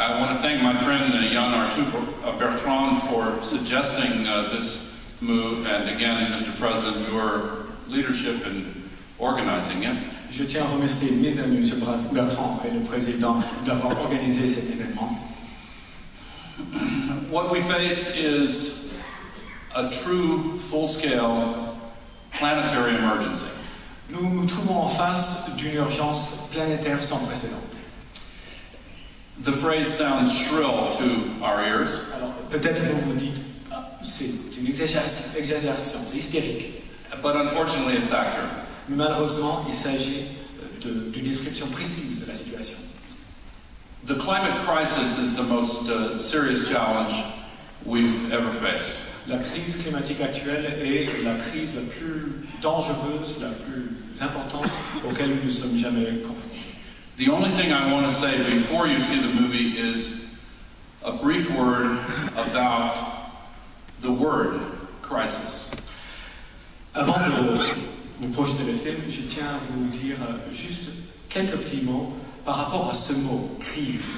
I want to thank my friend Jan Arthur Bertrand for suggesting this move, and again, Mr. President, your leadership in organizing it. Je tiens à remercier mes amis, M. Bertrand et le Président, d'avoir organisé cet événement. What we face is a true, full-scale planetary emergency. Nous nous trouvons en face d'une urgence planétaire sans précédent. The phrase sounds shrill to our ears. Alors, peut-être vous vous dites, c'est une exagération, c'est hystérique. But unfortunately, it's accurate. Mais malheureusement, il s'agit d'une description précise de la situation. The climate crisis is the most serious challenge we've ever faced. La crise climatique actuelle est la crise la plus dangereuse, la plus importante auquel nous ne sommes jamais confrontés. The only thing I want to say before you see the movie is a brief word about the word crisis. Avant de vous projeter le film, je tiens à vous dire juste quelques petits mots par rapport à ce mot, crise.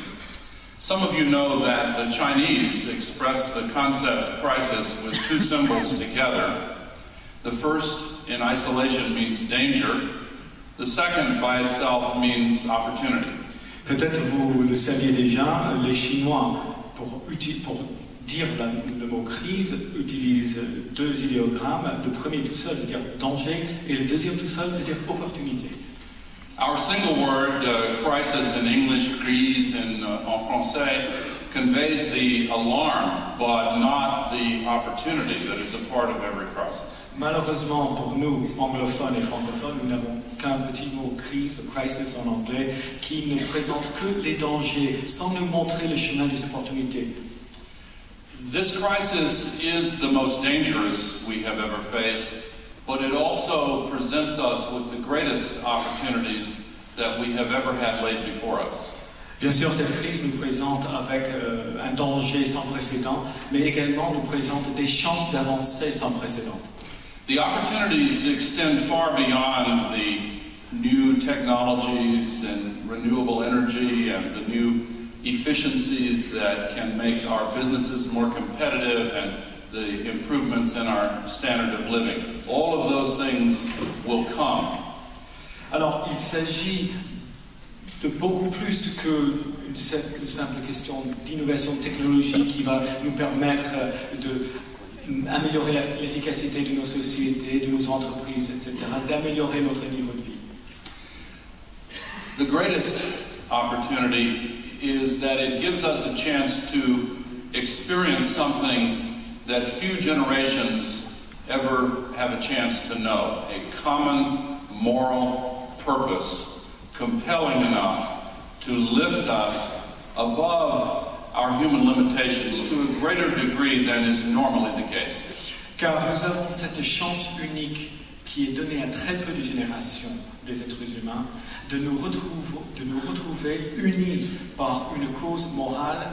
Some of you know that the Chinese express the concept crisis with two symbols together. The first, in isolation, means danger. The second, by itself, means opportunity. Peut-être vous le saviez déjà, les Chinois, pour dire le mot crise, utilisent deux idéogrammes. Le premier tout seul veut dire danger et le deuxième tout seul veut dire opportunité. Our single word, crisis in English, crise en français, conveys the alarm, but not the opportunity that is a part of every crisis. Malheureusement pour nous, anglophones et francophones, nous n'avons qu'un petit mot crise, crisis en anglais, qui ne présente que les dangers sans nous montrer le chemin des opportunités. This crisis is the most dangerous we have ever faced, but it also presents us with the greatest opportunities that we have ever had laid before us. Bien sûr, cette crise nous présente avec un danger sans précédent, mais également nous présente des chances d'avancer sans précédent. The opportunities extend far beyond the new technologies and renewable energy and the new efficiencies that can make our businesses more competitive and the improvements in our standard of living. All of those things will come. Alors, il s'agit de beaucoup plus qu'une simple question d'innovation technologique qui va nous permettre d'améliorer l'efficacité de nos sociétés, de nos entreprises, etc., d'améliorer notre niveau de vie. The greatest opportunity is that it gives us a chance to experience something that few generations ever have a chance to know, a common moral purpose compelling enough to lift us above our human limitations to a greater degree than is normally the case. Car nous avons cette chance unique qui est donnée à très peu de générations des êtres humains de nous retrouver unis par une cause morale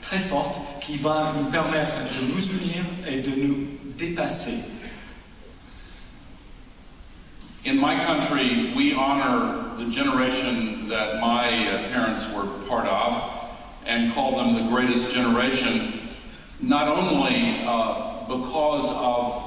très forte qui va nous permettre de nous unir et de nous dépasser. In my country, we honor the generation that my parents were part of and call them the greatest generation, not only because of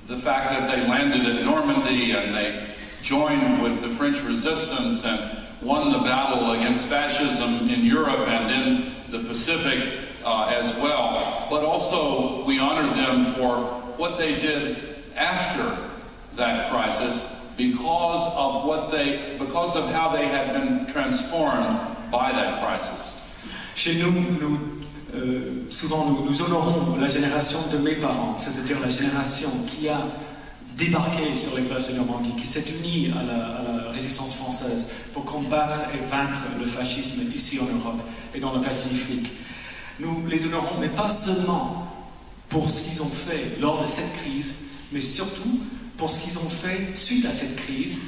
the fact that they landed at Normandy and they joined with the French resistance and won the battle against fascism in Europe and in the Pacific as well, but also we honor them for what they did after that crisis because of how they had been transformed by that crisis. Chez nous, souvent nous honorons la génération de mes parents, c'est-à-dire la génération qui a débarqué sur les plages de Normandie, qui s'est unie à la résistance française pour combattre et vaincre le fascisme ici en Europe et dans le Pacifique. Nous les honorons, mais pas seulement pour ce qu'ils ont fait lors de cette crise, mais surtout pour ce qu'ils ont fait suite à cette crise,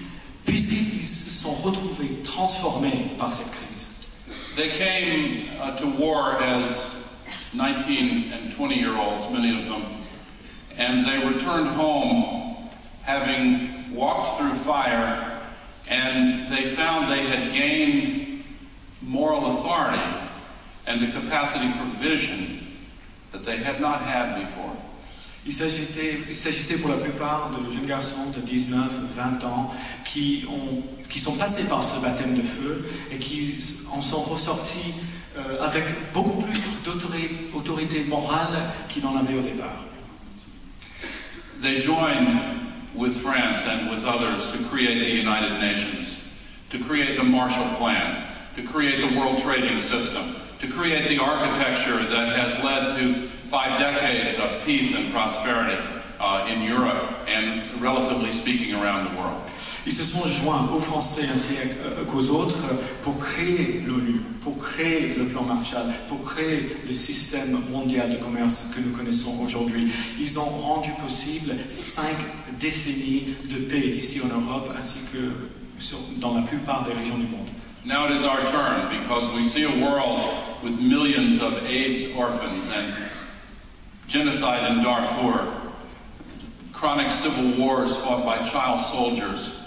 puisqu'ils se sont retrouvés transformés par cette crise. They came to war as 19 and 20-year-olds, many of them, and they returned home having walked through fire, and they found they had gained moral authority and the capacity for vision that they had not had before. Il s'agissait pour la plupart de jeunes garçons de 19, 20 ans qui sont passés par ce baptême de feu et qui en sont ressortis avec beaucoup plus d'autorité morale qu'ils n'en avaient au départ. They joined with France and with others to create the United Nations, to create the Marshall Plan, to create the World Trading System, to create the architecture that has led to 5 decades of peace and prosperity in Europe and, relatively speaking, around the world. Ils se sont joints aux Français ainsi qu'aux autres pour créer l'ONU, pour créer le plan Marshall, pour créer le système mondial de commerce que nous connaissons aujourd'hui. Ils ont rendu possible 5 décennies de paix ici en Europe ainsi que dans la plupart des régions du monde. Now it is our turn because we see a world with millions of AIDS orphans and genocide in Darfur, chronic civil wars fought by child soldiers,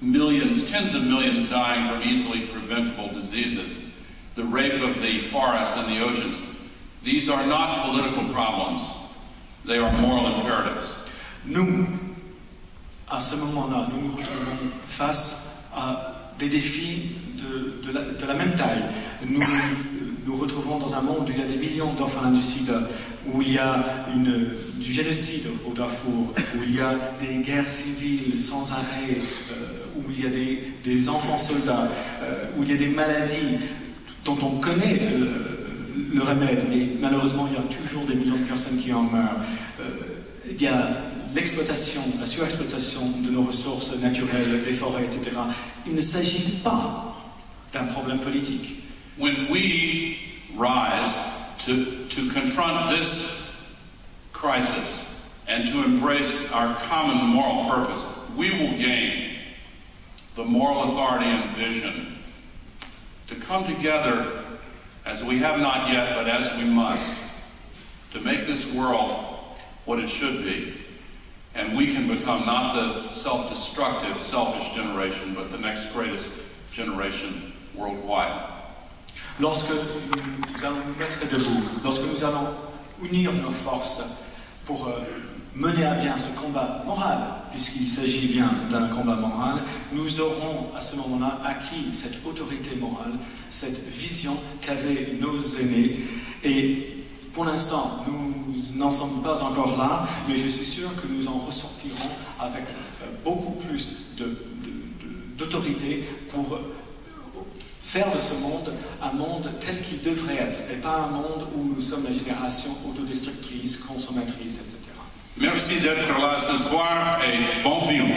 millions, tens of millions dying from easily preventable diseases, the rape of the forests and the oceans. These are not political problems, they are moral imperatives. Nous, à ce moment-là, nous nous retrouvons face à des défis de la même taille. Nous nous retrouvons dans un monde où il y a des millions d'orphelins du sida, où il y a du génocide au Darfour, où il y a des guerres civiles sans arrêt, où il y a des enfants soldats, où il y a des maladies dont on connaît le remède, mais malheureusement il y a toujours des millions de personnes qui en meurent. Il y a l'exploitation, la surexploitation de nos ressources naturelles, des forêts, etc. Il ne s'agit pas d'un problème politique. When we rise to confront this crisis and to embrace our common moral purpose, we will gain the moral authority and vision to come together as we have not yet, but as we must, to make this world what it should be. And we can become not the self-destructive, selfish generation, but the next greatest generation worldwide. Lorsque nous allons nous mettre debout, lorsque nous allons unir nos forces pour mener à bien ce combat moral, puisqu'il s'agit bien d'un combat moral, nous aurons à ce moment-là acquis cette autorité morale, cette vision qu'avaient nos aînés. Et pour l'instant, nous n'en sommes pas encore là, mais je suis sûr que nous en ressortirons avec beaucoup plus d'autorité pour faire de ce monde un monde tel qu'il devrait être, et pas un monde où nous sommes la génération autodestructrice, consommatrice, etc. Merci d'être là ce soir et bon film.